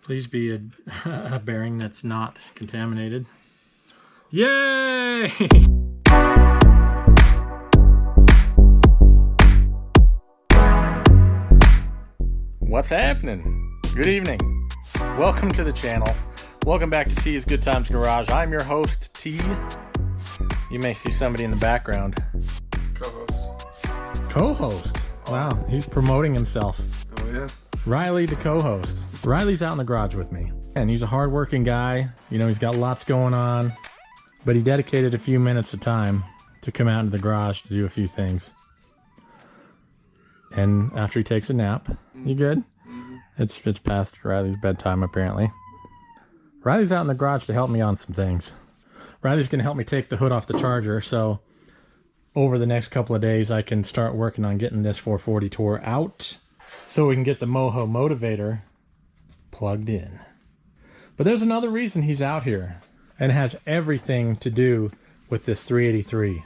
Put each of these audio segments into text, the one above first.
Please be a bearing that's not contaminated. Yay! What's happening? Good evening. Welcome to the channel. Welcome back to T's Good Times Garage. I'm your host, T. You may see somebody in the background. Co-host. Co-host? Wow, he's promoting himself. Oh yeah. Riley, the co-host. Riley's out in the garage with me. And he's a hard-working guy. You know, he's got lots going on. But he dedicated a few minutes of time to come out into the garage to do a few things. And after he takes a nap, you good? Mm-hmm. It's past Riley's bedtime, apparently. Riley's out in the garage to help me on some things. Riley's going to help me take the hood off the Charger, so over the next couple of days I can start working on getting this 440 Tour out so we can get the Moho motivator plugged in. But there's another reason he's out here, and it has everything to do with this 383,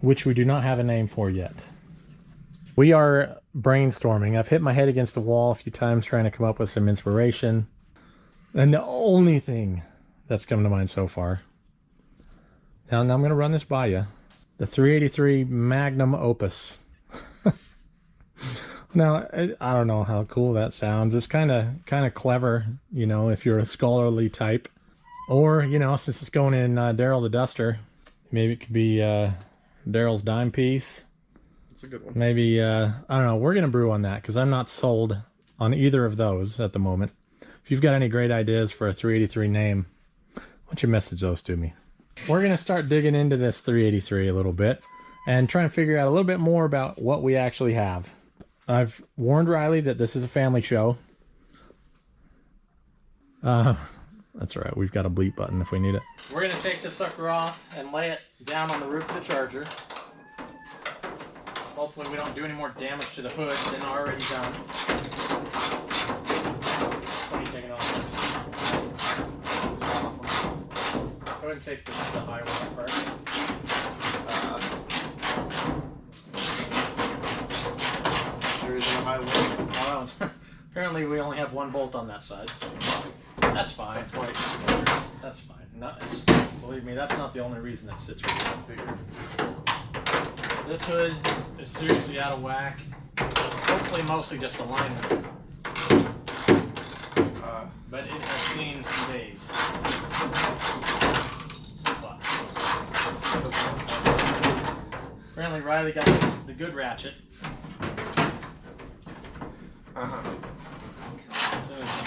which we do not have a name for yet. We are brainstorming. I've hit my head against the wall a few times trying to come up with some inspiration. And the only thing that's come to mind so far, now I'm going to run this by you, the 383 Magnum Opus. Now, I don't know how cool that sounds. It's kind of clever, you know, if you're a scholarly type. Or, you know, since it's going in Daryl the Duster, maybe it could be Daryl's dime piece. That's a good one. Maybe, I don't know. We're going to brew on that because I'm not sold on either of those at the moment. If you've got any great ideas for a 383 name, why don't you message those to me? We're going to start digging into this 383 a little bit and try and figure out a little bit more about what we actually have. I've warned Riley that this is a family show. That's all right. We've got a bleep button if we need it. We're going to take this sucker off and lay it down on the roof of the Charger. Hopefully we don't do any more damage to the hood than already done. What are you taking off first? Go ahead and take the high one off first. There isn't a high one. Wow. Apparently we only have one bolt on that side. That's fine. That's fine. Believe me, that's not the only reason it sits right there. This hood is seriously out of whack. Hopefully mostly just alignment. But it has seen some days. Apparently Riley got the good ratchet.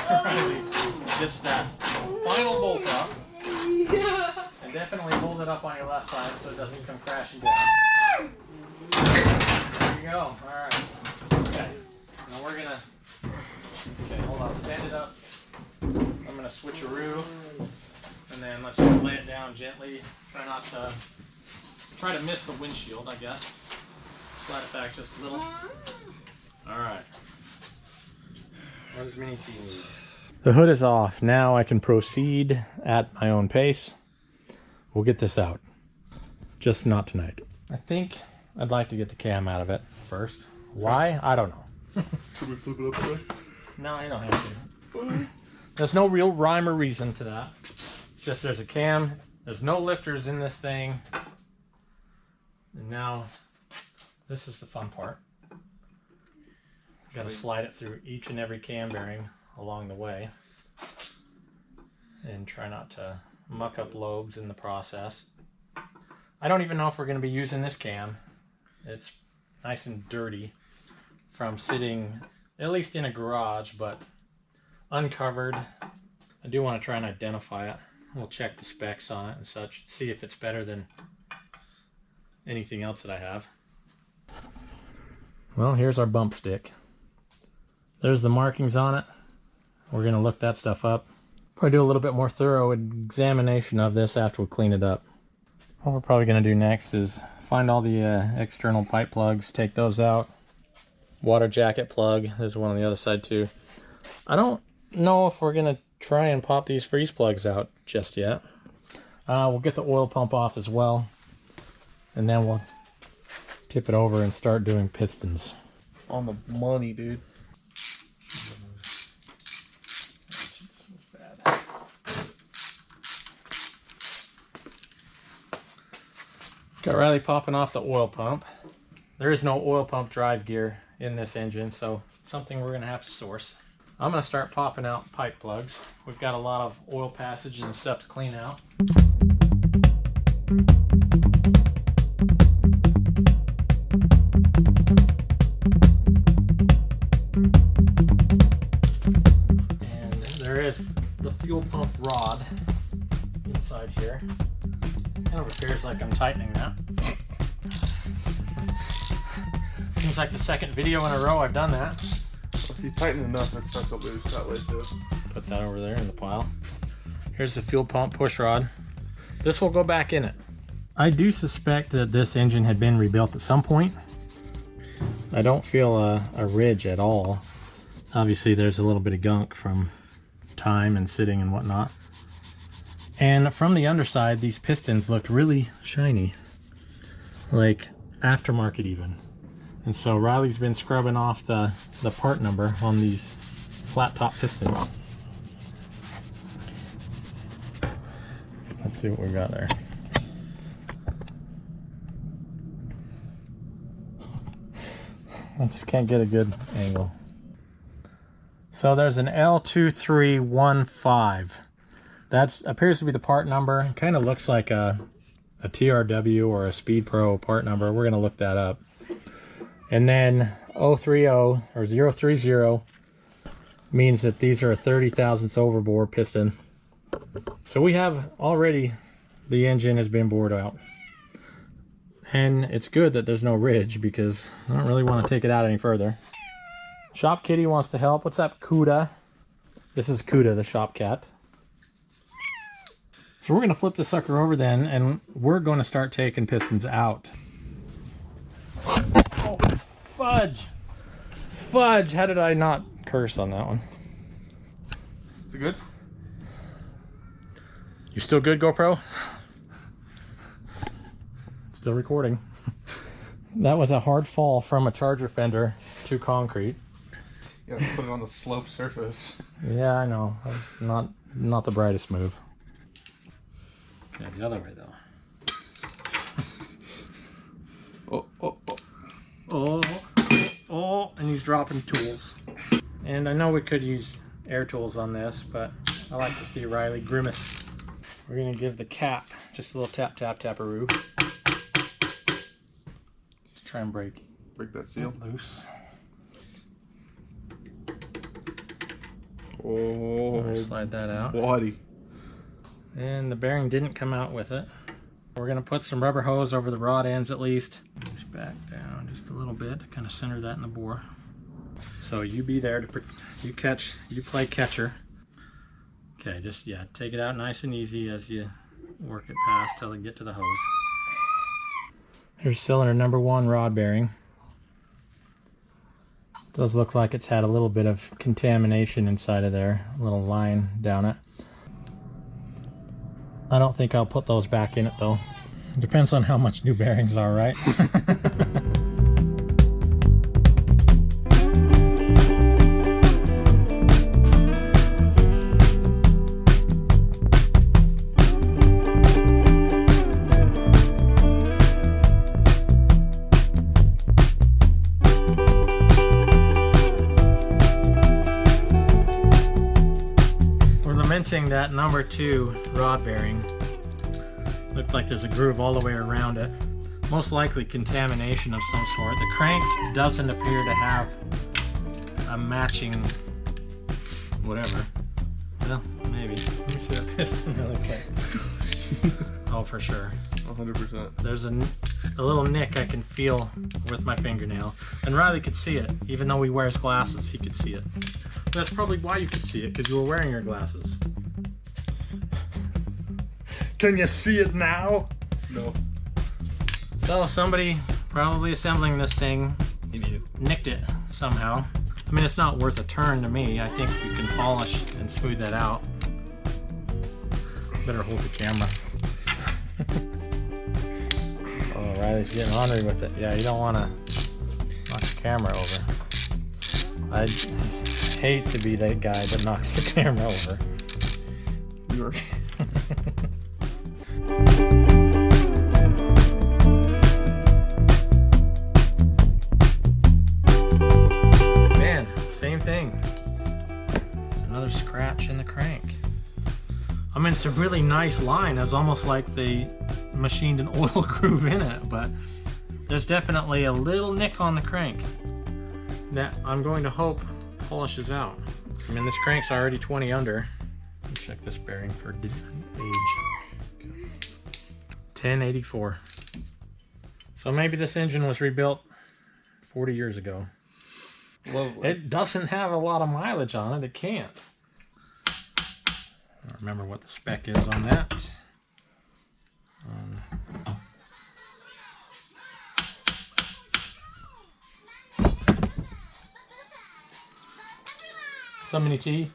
Riley gets that final bolt up. And definitely hold it up on your left side so it doesn't come crashing down. There you go. Alright. Okay. Now we're gonna... Okay, hold on. Stand it up. I'm gonna switcheroo. And then let's just lay it down gently. Try to miss the windshield, I guess. Slide it back just a little. Alright. What does Mini T need? The hood is off. Now I can proceed at my own pace. We'll get this out. Just not tonight. I think I'd like to get the cam out of it first. Why? I don't know. Should we flip it up today? No, you don't have to. There's no real rhyme or reason to that. It's just there's a cam. There's no lifters in this thing. And now, this is the fun part. You gotta slide it through each and every cam bearing along the way. And try not to muck up lobes in the process. I don't even know if we're going to be using this cam. It's nice and dirty from sitting at least in a garage, but uncovered. I do want to try and identify it. We'll check the specs on it and such, see if it's better than anything else that I have. Well, here's our bump stick. There's the markings on it. We're going to look that stuff up. Probably do a little bit more thorough examination of this after we clean it up. What we're probably going to do next is find all the external pipe plugs, take those out. Water jacket plug, there's one on the other side too. I don't know if we're going to try and pop these freeze plugs out just yet. We'll get the oil pump off as well. And then we'll tip it over and start doing pistons. On the money, dude. Got Riley popping off the oil pump. There is no oil pump drive gear in this engine, so it's something we're gonna have to source. I'm gonna start popping out pipe plugs. We've got a lot of oil passages and stuff to clean out. And there is the fuel pump rod inside here. Kind of appears like I'm tightening that. Seems like the second video in a row I've done that. If you tighten enough, it starts to loose that way too. Put that over there in the pile. Here's the fuel pump push rod. This will go back in it. I do suspect that this engine had been rebuilt at some point. I don't feel a ridge at all. Obviously there's a little bit of gunk from time and sitting and whatnot. And from the underside, these pistons looked really shiny, like aftermarket even. And so Riley's been scrubbing off the part number on these flat top pistons. Let's see what we got there. I just can't get a good angle. So there's an L2315. That appears to be the part number. It kind of looks like a TRW or a Speed Pro part number. We're going to look that up. And then 030 or 030 means that these are a 30 thousandths overbore piston. So we have already, the engine has been bored out. And it's good that there's no ridge because I don't really want to take it out any further. Shop Kitty wants to help. What's up, Cuda? This is Cuda, the shop cat. So we're going to flip this sucker over then, and we're going to start taking pistons out. Oh, fudge! Fudge! How did I not curse on that one? Is it good? You still good, GoPro? Still recording. That was a hard fall from a charger fender to concrete. You gotta put it on the sloped surface. Yeah, I know. That's not the brightest move. Yeah, the other way though. Oh, and he's dropping tools. And I know we could use air tools on this, but I like to see Riley grimace. We're gonna give the cap just a little tap, tap, taparoo. Just try and break that seal loose. Oh, slide that out. bloody. And the bearing didn't come out with it. We're gonna put some rubber hose over the rod ends at least. Push back down just a little bit to kind of center that in the bore. So you be there to you play catcher. Okay, just take it out nice and easy as you work it past till you get to the hose. Here's cylinder number 1 rod bearing. Does look like it's had a little bit of contamination inside of there, a little line down it. I don't think I'll put those back in it though. It depends on how much new bearings are, right? That number 2 rod bearing looked like there's a groove all the way around it, most likely contamination of some sort. The crank doesn't appear to have a matching whatever. Well, maybe. Let me see that piston really quick. Oh, for sure. 100%. There's a little nick I can feel with my fingernail, and Riley could see it. Even though he wears glasses, he could see it. That's probably why you could see it, because you were wearing your glasses. Can you see it now? No. So somebody probably assembling this thing Idiot. nicked it somehow. I mean, it's not worth a turn to me. I think we can polish and smooth that out. Better hold the camera. Oh, Riley's getting ornery with it. Yeah, you don't want to knock the camera over. I hate to be that guy that knocks the camera over. You are. another scratch in the crank. I mean, it's a really nice line. It's almost like they machined an oil groove in it, but there's definitely a little nick on the crank that I'm going to hope polishes out. I mean, this crank's already 20 under. Let me check this bearing for age. 1084. So maybe this engine was rebuilt 40 years ago. Lovely. It doesn't have a lot of mileage on it. It can't. I don't remember what the spec is on that. So many tea.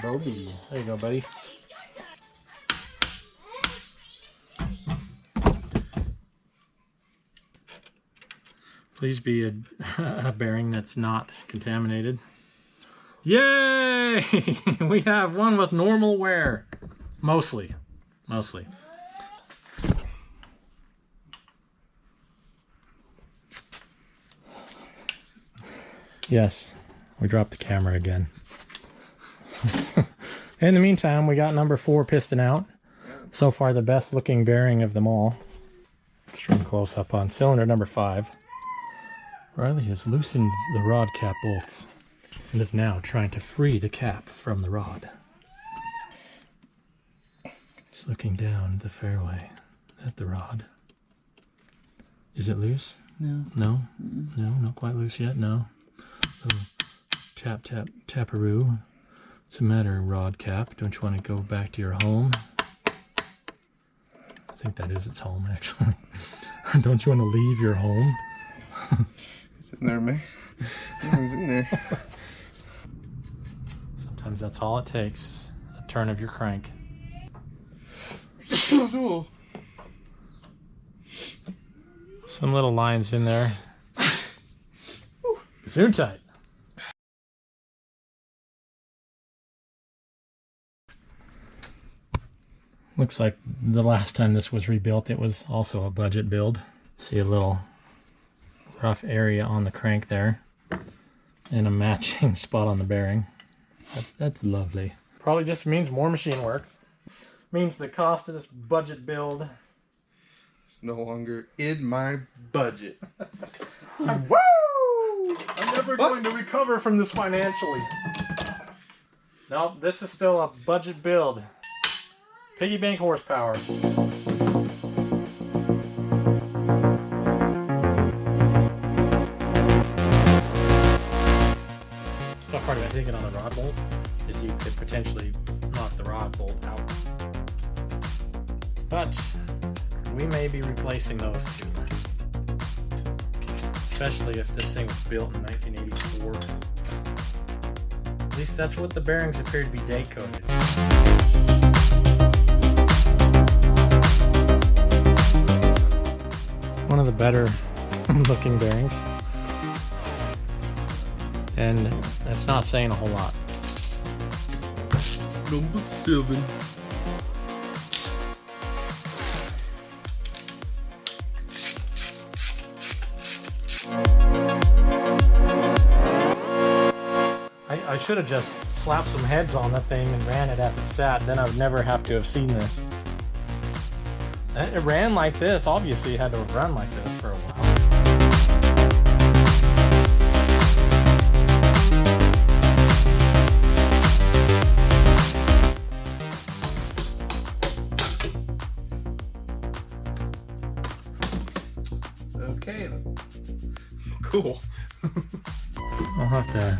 Brody. There you go, buddy. Please be a bearing that's not contaminated. Yay! We have one with normal wear. Mostly. Yes, we dropped the camera again. In the meantime, we got number 4 piston out. So far, the best looking bearing of them all. Extreme close up on cylinder number 5. Riley has loosened the rod cap bolts and is now trying to free the cap from the rod. He's looking down the fairway at the rod. Is it loose? No. No? No, not quite loose yet, no. Oh, tap, taparoo. What's the matter, rod cap? Don't you want to go back to your home? I think that is its home, actually. Don't you want to leave your home? It's in there, man. It's in there. Sometimes that's all it takes, a turn of your crank. Some little lines in there. Zoom tight. Looks like the last time this was rebuilt, it was also a budget build. See a little rough area on the crank there and a matching spot on the bearing. That's lovely. Probably just means more machine work. Means the cost of this budget build No longer in my budget. Woo! I'm never going to recover from this financially. No, this is still a budget build. Piggybank horsepower. So part of thinking on the rod bolt is you could potentially knock the rod bolt out. But we may be replacing those two. Especially if this thing was built in 1984. At least that's what the bearings appear to be date coded. One of the better looking bearings. And that's not saying a whole lot. Number 7. I should have just slapped some heads on the thing and ran it as it sat. Then I would never have to have seen this. It ran like this. Obviously, it had to have run like this for a while. Okay. Cool. I'll have to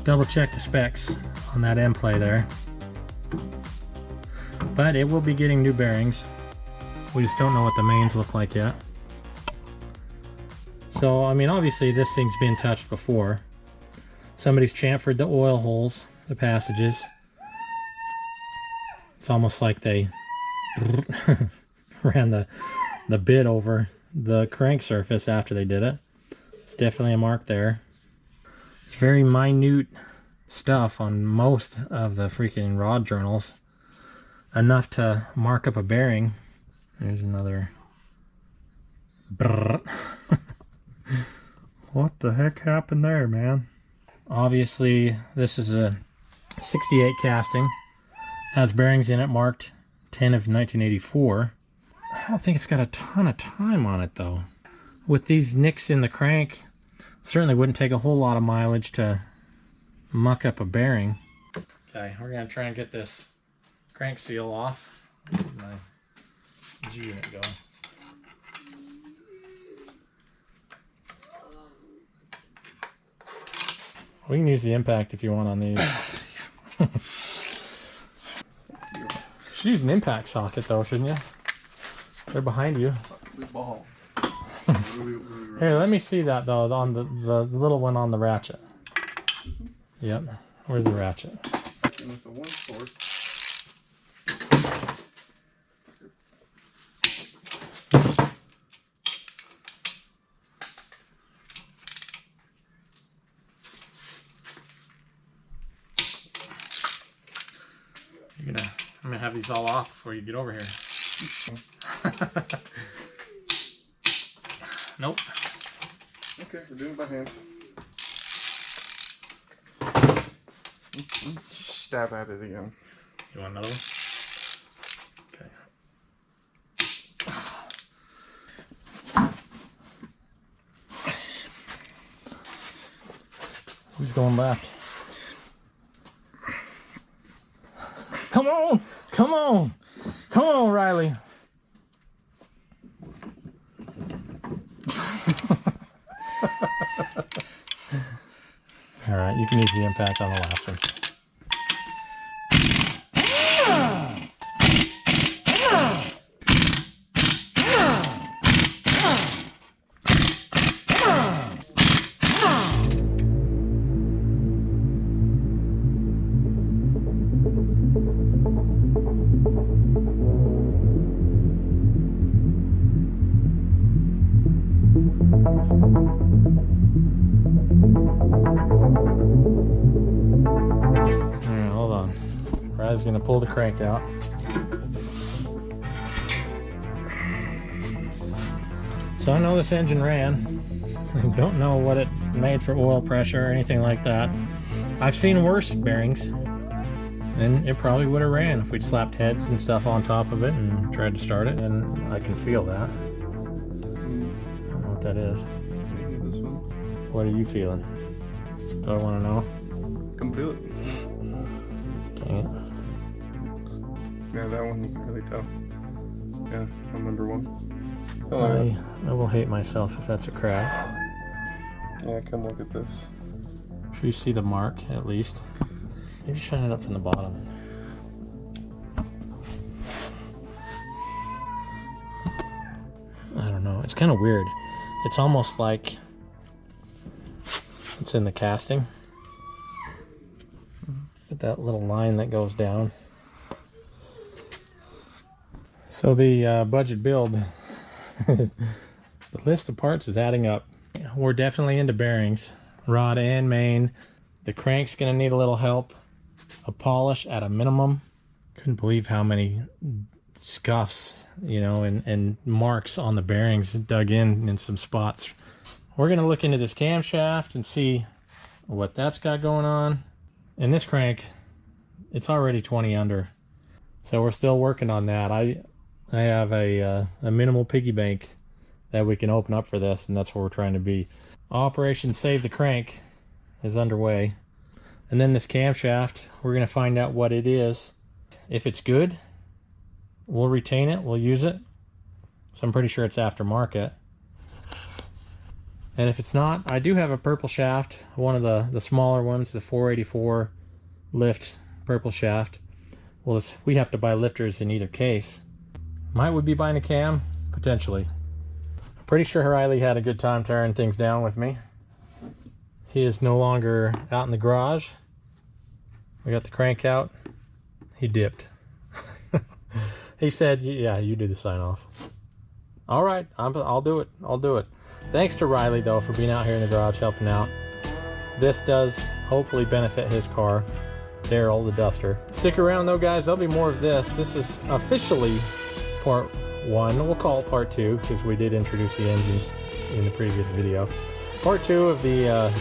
double check the specs on that end play there. But it will be getting new bearings. We just don't know what the mains look like yet. So, I mean, obviously this thing's been touched before. Somebody's chamfered the oil holes, the passages. It's almost like they ran the bit over the crank surface after they did it. It's definitely a mark there. It's very minute stuff on most of the freaking rod journals. Enough to mark up a bearing. There's another brrr. What the heck happened there, man? Obviously, this is a 68 casting. Has bearings in it marked 10 of 1984. I don't think it's got a ton of time on it, though. With these nicks in the crank, certainly wouldn't take a whole lot of mileage to muck up a bearing. Okay, we're going to try and get this crank seal off. My G unit going. We can use the impact if you want on these. Should use an impact socket though, shouldn't you? They're behind you. Here, let me see that though, on the little one on the ratchet. Yep. Where's the ratchet? With the one fork. I'm gonna have these all off before you get over here. Nope. Okay, we're doing it by hand. Stab at it again. You want another one? Okay. Who's going left? Come on! Come on! Come on, Riley! Alright, you can use the impact on the last one. Riley's gonna pull the crank out. So I know this engine ran. I don't know what it made for oil pressure or anything like that. I've seen worse bearings, and it probably would have ran if we'd slapped heads and stuff on top of it and tried to start it, and I can feel that. I don't know what that is. This one. What are you feeling? Do I want to know? Come feel it. Dang it. Yeah, that one you can really tell. Yeah, I'm number one. I will hate myself if that's a crack. Yeah, come look at this. Sure you see the mark at least. Maybe shine it up from the bottom. I don't know. It's kind of weird. It's almost like it's in the casting. With that little line that goes down. So the budget build, the list of parts is adding up. We're definitely into bearings, rod and main. The crank's gonna need a little help. A polish at a minimum. Couldn't believe how many scuffs, you know, and marks on the bearings dug in some spots. We're gonna look into this camshaft and see what that's got going on. And this crank, it's already 20 under. So we're still working on that. I have a minimal piggy bank that we can open up for this, and that's where we're trying to be. Operation Save the Crank is underway. And then this camshaft, we're going to find out what it is. If it's good, we'll retain it, we'll use it. So I'm pretty sure it's aftermarket. And if it's not, I do have a purple shaft, one of the smaller ones, the 484 lift purple shaft. Well, we have to buy lifters in either case. Might we be buying a cam? Potentially. I'm pretty sure Riley had a good time tearing things down with me. He is no longer out in the garage. We got the crank out. He dipped. He said, yeah, you do the sign off. All right, I'll do it. I'll do it. Thanks to Riley, though, for being out here in the garage helping out. This does hopefully benefit his car. Daryl, the duster. Stick around, though, guys. There'll be more of this. This is officially part 1. We'll call it part 2 because we did introduce the engines in the previous video. Part 2 of the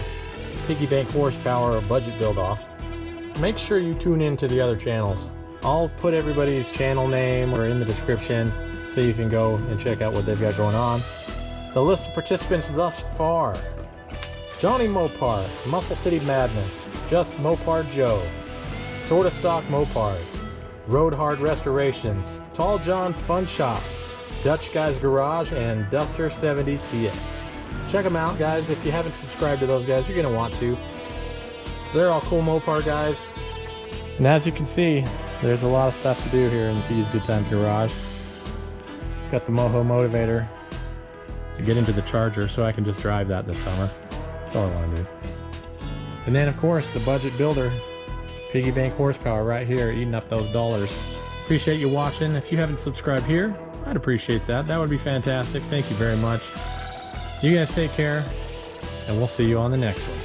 Piggybankhorsepower budget build-off. Make sure you tune in to the other channels. I'll put everybody's channel name or in the description so you can go and check out what they've got going on. The list of participants thus far: Johnny Mopar, Muscle City Madness, Just Mopar Joe, Sorta Stock Mopars, Road Hard Restorations, Tall John's Fun Shop, Dutch Guy's Garage, and Duster 70 TX. Check them out, guys. If you haven't subscribed to those guys, you're going to want to. They're all cool Mopar guys. And as you can see, there's a lot of stuff to do here in P's Good Times Garage. Got the Moho motivator to get into the Charger so I can just drive that this summer. That's all I want to do. And then, of course, the budget builder, Piggybankhorsepower, right here, eating up those dollars. Appreciate you watching. If you haven't subscribed here, I'd appreciate that. That would be fantastic. Thank you very much. You guys take care, and we'll see you on the next one.